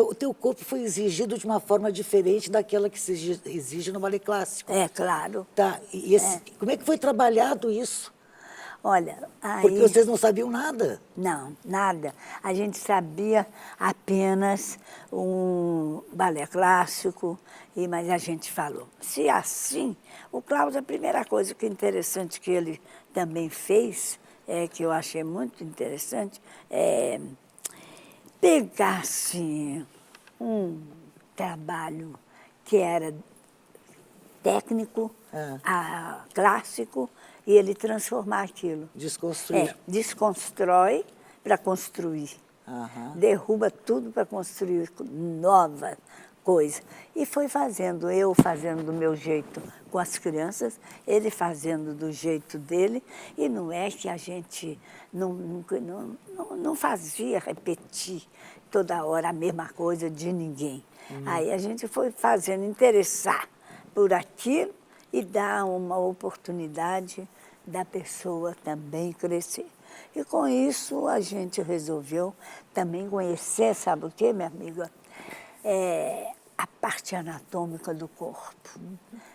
O teu corpo foi exigido de uma forma diferente daquela que se exige no balé clássico. É, claro. Tá, como é que foi trabalhado isso? Olha, Porque aí... vocês não sabiam nada. Não, nada. A gente sabia apenas um balé clássico, mas a gente falou. Se assim, o Cláudio, a primeira coisa que é interessante que ele também fez, que eu achei muito interessante, é pegar assim, um trabalho que era técnico, clássico, e ele transformar aquilo. Desconstruir. Desconstrói para construir. Derruba tudo para construir nova coisa. E foi fazendo, eu fazendo do meu jeito com as crianças, ele fazendo do jeito dele, e não é que a gente não fazia repetir toda hora a mesma coisa de ninguém. Aí a gente foi fazendo interessar por aquilo e dar uma oportunidade da pessoa também crescer. E com isso a gente resolveu também conhecer, sabe o quê, minha amiga? A parte anatômica do corpo.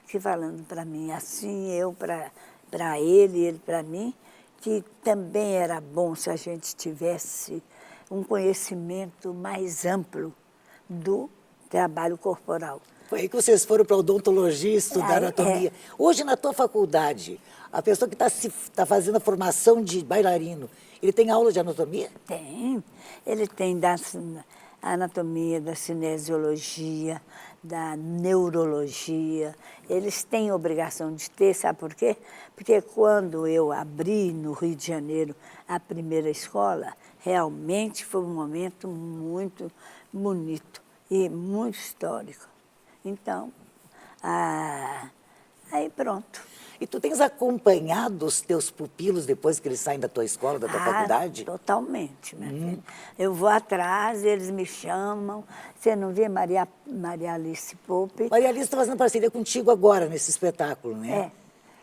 Que falando para mim assim, eu para ele para mim, que também era bom se a gente tivesse um conhecimento mais amplo do trabalho corporal. Foi aí que vocês foram para a odontologia estudar anatomia. Hoje, na tua faculdade, a pessoa que está fazendo a formação de bailarino, ele tem aula de anatomia? Tem. Ele tem da anatomia, da cinesiologia, da neurologia. Eles têm obrigação de ter, sabe por quê? Porque quando eu abri no Rio de Janeiro a primeira escola, realmente foi um momento muito bonito e muito histórico. Então, aí pronto. E tu tens acompanhado os teus pupilos depois que eles saem da tua escola, da tua faculdade? Totalmente, minha filha. Eu vou atrás, eles me chamam. Você não vê Maria Alice Pope? Maria Alice está fazendo parceria contigo agora, nesse espetáculo, né?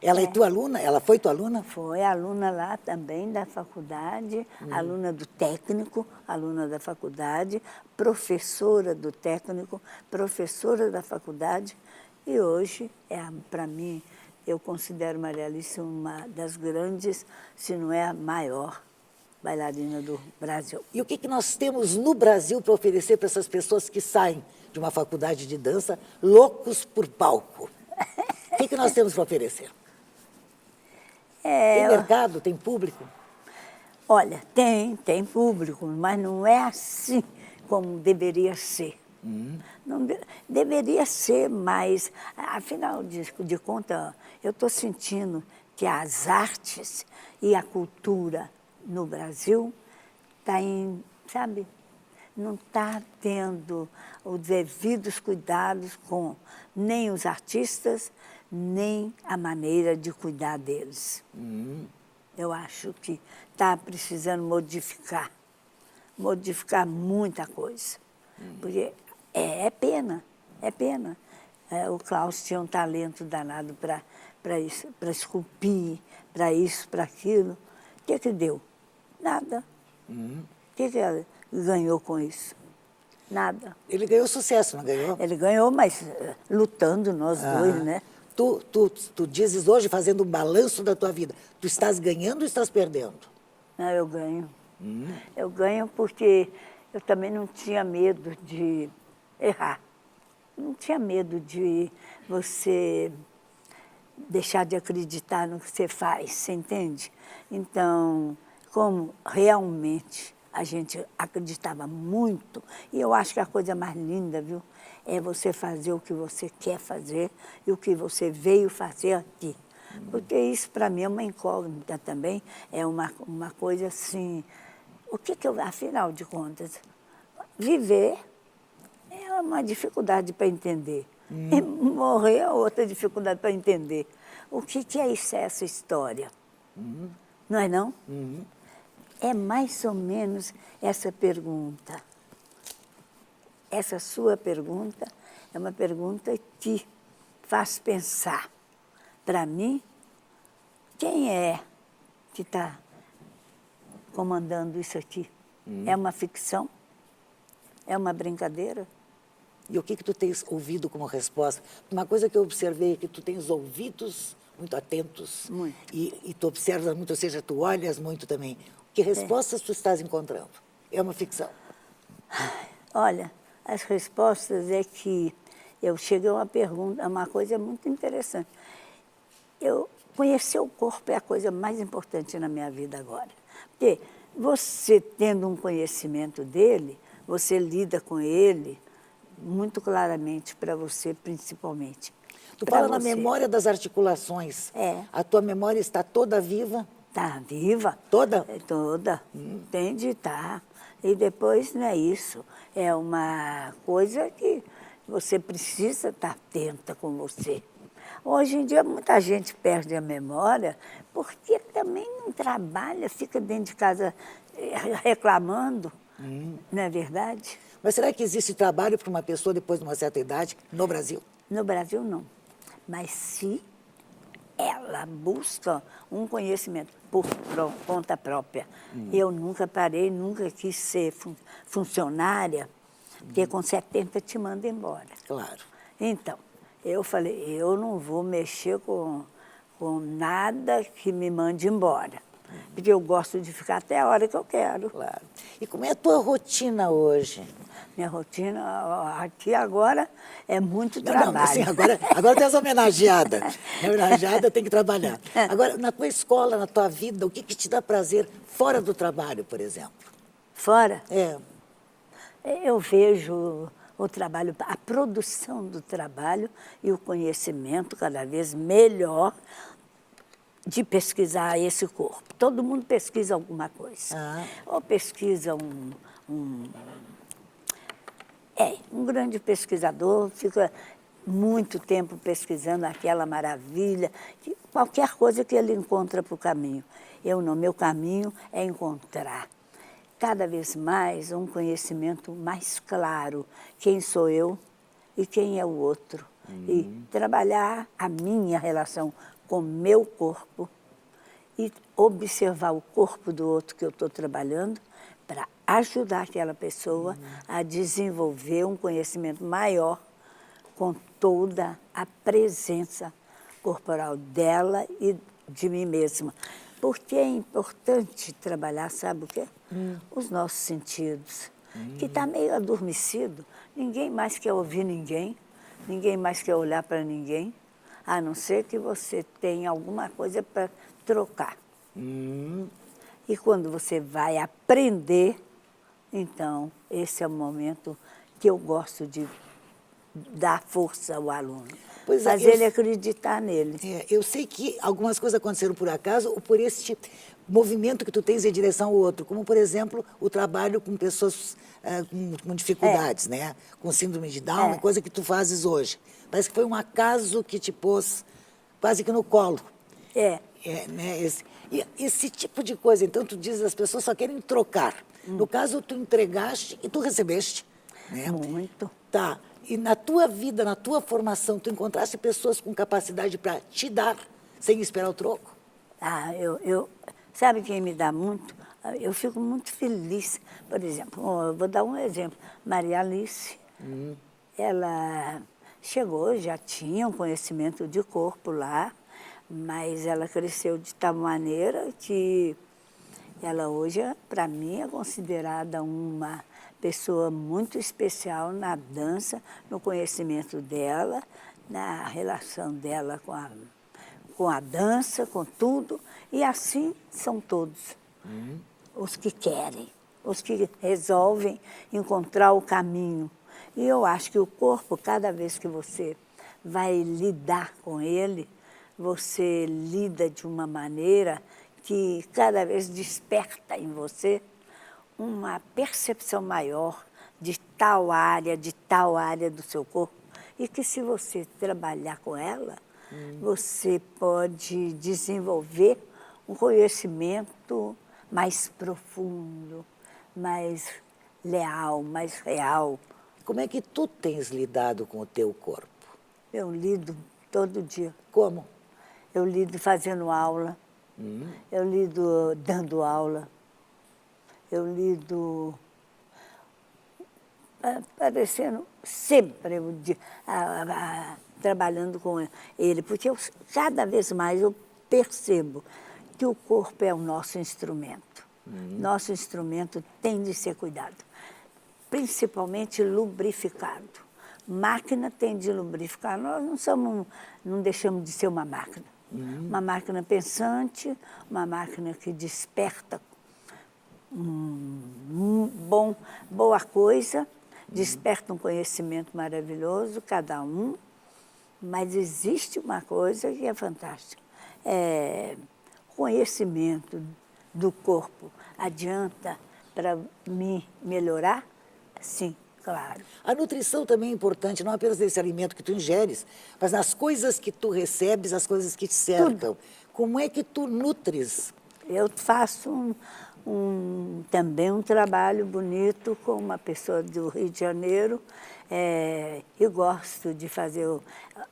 Ela é tua aluna? Ela foi tua aluna? Foi aluna lá também da faculdade, aluna do técnico, aluna da faculdade, professora do técnico, professora da faculdade. E hoje, para mim, eu considero Maria Alice uma das grandes, se não é a maior, bailarina do Brasil. E o que nós temos no Brasil para oferecer para essas pessoas que saem de uma faculdade de dança loucos por palco? O que nós temos para oferecer? Tem mercado? Tem público? Olha, tem público, mas não é assim como deveria ser. Não deveria ser, mas, afinal de contas, eu estou sentindo que as artes e a cultura no Brasil está sabe, não está tendo os devidos cuidados com nem os artistas, nem a maneira de cuidar deles. Eu acho que está precisando modificar muita coisa. Porque é pena. O Klaus tinha um talento danado para isso, para esculpir, para isso, para aquilo. O que deu? Nada. O que ele ganhou com isso? Nada. Ele ganhou sucesso, não ganhou? Ele ganhou, mas lutando nós dois, né? Tu dizes hoje, fazendo um balanço da tua vida, tu estás ganhando ou estás perdendo? Não, eu ganho. Eu ganho porque eu também não tinha medo de errar. Não tinha medo de você deixar de acreditar no que você faz, você entende? Então, como realmente a gente acreditava muito, e eu acho que a coisa mais linda, viu, é você fazer o que você quer fazer e o que você veio fazer aqui. Porque isso, para mim, é uma incógnita também, é uma coisa assim... afinal de contas, viver é uma dificuldade para entender. E morrer é outra dificuldade para entender. O que é isso, essa história? Não é não? É mais ou menos essa pergunta. Essa sua pergunta é uma pergunta que faz pensar. Para mim, quem é que está comandando isso aqui? É uma ficção? É uma brincadeira? E o que tu tens ouvido como resposta? Uma coisa que eu observei é que tu tens ouvidos muito atentos. Muito. E tu observas muito, ou seja, tu olhas muito também. Que respostas tu estás encontrando? É uma ficção. Olha, as respostas é que eu cheguei a uma pergunta, a uma coisa muito interessante. Eu conhecer o corpo é a coisa mais importante na minha vida agora. Porque você tendo um conhecimento dele, você lida com ele muito claramente para você, principalmente. Tu Pra fala na você. memória das articulações. É. A tua memória está toda viva? Tá viva? Toda? É toda. Tem de estar. E depois não é isso. É uma coisa que você precisa estar atenta com você. Hoje em dia muita gente perde a memória porque também não trabalha, fica dentro de casa reclamando. Não é verdade? Mas será que existe trabalho para uma pessoa depois de uma certa idade no Brasil? No Brasil não. Mas se ela busca um conhecimento por conta própria. Eu nunca parei, nunca quis ser funcionária, porque com 70 te manda embora. Claro. Então, eu falei, eu não vou mexer com nada que me mande embora, porque eu gosto de ficar até a hora que eu quero. Claro. E como é a tua rotina hoje? Minha rotina aqui agora é muito Não, trabalho. assim, agora tu és homenageada. Homenageada tem que trabalhar. Agora, na tua escola, na tua vida, o que te dá prazer fora do trabalho, por exemplo? Fora, É. eu vejo o trabalho, a produção do trabalho e o conhecimento cada vez melhor de pesquisar esse corpo. Todo mundo pesquisa alguma coisa. Ah. Ou pesquisa um grande pesquisador, fica muito tempo pesquisando aquela maravilha, qualquer coisa que ele encontra para o caminho. Eu não, meu caminho é encontrar cada vez mais um conhecimento mais claro, quem sou eu e quem é o outro. E trabalhar a minha relação com o meu corpo e observar o corpo do outro que eu estou trabalhando para ajudar aquela pessoa a desenvolver um conhecimento maior com toda a presença corporal dela e de mim mesma. Porque é importante trabalhar, sabe o quê? Os nossos sentidos, que está meio adormecido. Ninguém mais quer ouvir ninguém, ninguém mais quer olhar para ninguém, a não ser que você tenha alguma coisa para trocar. E quando você vai aprender, então, esse é o momento que eu gosto de dar força ao aluno. Pois é, fazer ele acreditar nele. Eu sei que algumas coisas aconteceram por acaso ou por este movimento que tu tens em direção ao outro, como, por exemplo, o trabalho com pessoas com dificuldades, né? Com síndrome de Down, coisa que tu fazes hoje. Parece que foi um acaso que te pôs quase que no colo. Né? Esse tipo de coisa, então, tu dizes, as pessoas só querem trocar. No caso, tu entregaste e tu recebeste. Né? Muito. Tá. E na tua vida, na tua formação, tu encontraste pessoas com capacidade para te dar, sem esperar o troco? Sabe quem me dá muito? Eu fico muito feliz. Por exemplo, eu vou dar um exemplo. Maria Alice, ela chegou, já tinha um conhecimento de corpo lá, mas ela cresceu de tal maneira que ela hoje, para mim, é considerada uma pessoa muito especial na dança, no conhecimento dela, na relação dela com a dança, com tudo. E assim são todos. Os que querem, os que resolvem encontrar o caminho. E eu acho que o corpo, cada vez que você vai lidar com ele, você lida de uma maneira que cada vez desperta em você uma percepção maior de tal área do seu corpo, e que se você trabalhar com ela, você pode desenvolver um conhecimento mais profundo, mais leal, mais real. Como é que tu tens lidado com o teu corpo? Eu lido todo dia. Como? Eu lido fazendo aula, eu lido dando aula, eu lido aparecendo sempre, trabalhando com ele, porque cada vez mais eu percebo que o corpo é o nosso instrumento. Nosso instrumento tem de ser cuidado, principalmente lubrificado. Máquina tem de lubrificar. Nós não deixamos de ser uma máquina. Uma máquina pensante, uma máquina que desperta boa coisa, desperta um conhecimento maravilhoso, cada um, mas existe uma coisa que é fantástica. Conhecimento do corpo adianta para me melhorar? Sim, claro. A nutrição também é importante, não apenas nesse alimento que tu ingeres, mas nas coisas que tu recebes, as coisas que te cercam. Como é que tu nutres? Eu faço também um trabalho bonito com uma pessoa do Rio de Janeiro, e gosto de fazer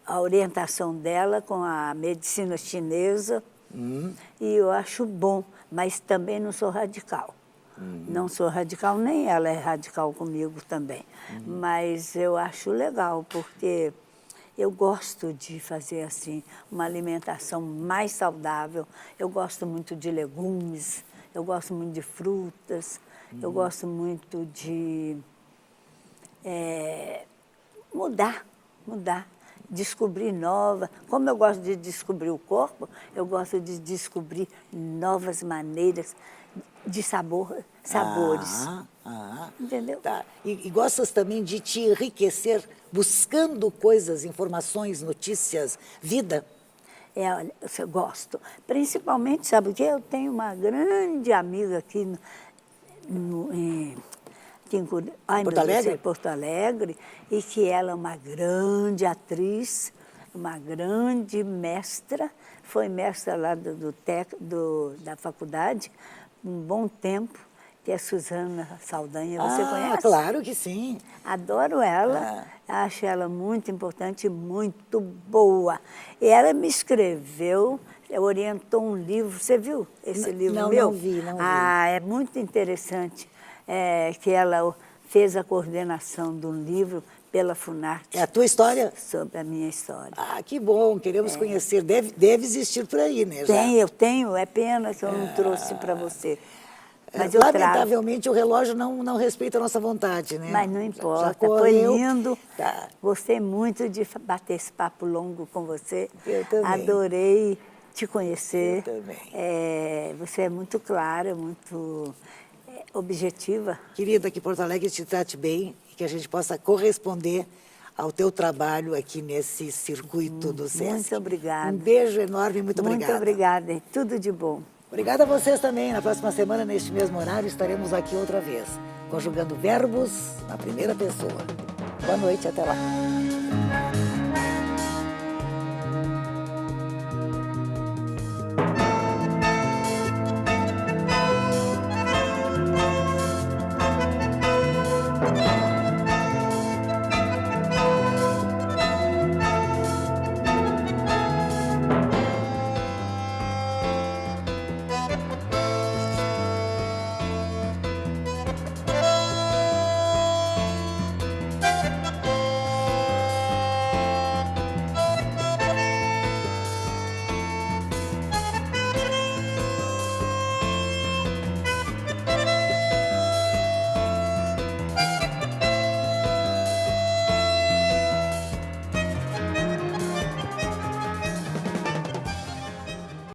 a orientação dela com a medicina chinesa, e eu acho bom, mas também não sou radical. Não sou radical, nem ela é radical comigo também. Mas eu acho legal, porque eu gosto de fazer assim uma alimentação mais saudável. Eu gosto muito de legumes, eu gosto muito de frutas, eu gosto muito de mudar, descobrir nova. Como eu gosto de descobrir o corpo, eu gosto de descobrir novas maneiras de sabores. Entendeu? Tá. E gostas também de te enriquecer buscando coisas, informações, notícias, vida? Olha, eu gosto. Principalmente, sabe o quê? Eu tenho uma grande amiga aqui em Porto Alegre? Porto Alegre, e que ela é uma grande atriz, uma grande mestra, foi mestra lá da faculdade, um bom tempo, que é Suzana Saldanha. Você conhece? Claro que sim. Adoro ela, acho ela muito importante e muito boa. E ela me escreveu, orientou um livro, você viu esse livro meu? Não vi. É muito interessante, que ela fez a coordenação de um livro pela Funarte. É a tua história? Sobre a minha história. Que bom, queremos conhecer. Deve existir por aí, né? Eu tenho, é pena que eu não trouxe para você. Mas lamentavelmente o relógio não respeita a nossa vontade, né? Mas não importa, foi lindo. Gostei muito de bater esse papo longo com você. Eu também. Adorei te conhecer. Eu também. Você é muito clara, muito objetiva. Querida, que Porto Alegre te trate bem e que a gente possa corresponder ao teu trabalho aqui nesse circuito do SESC. Muito obrigada. Um beijo enorme, muito obrigada. Muito obrigada e tudo de bom. Obrigada a vocês também. Na próxima semana, neste mesmo horário, estaremos aqui outra vez, conjugando verbos na primeira pessoa. Boa noite, até lá.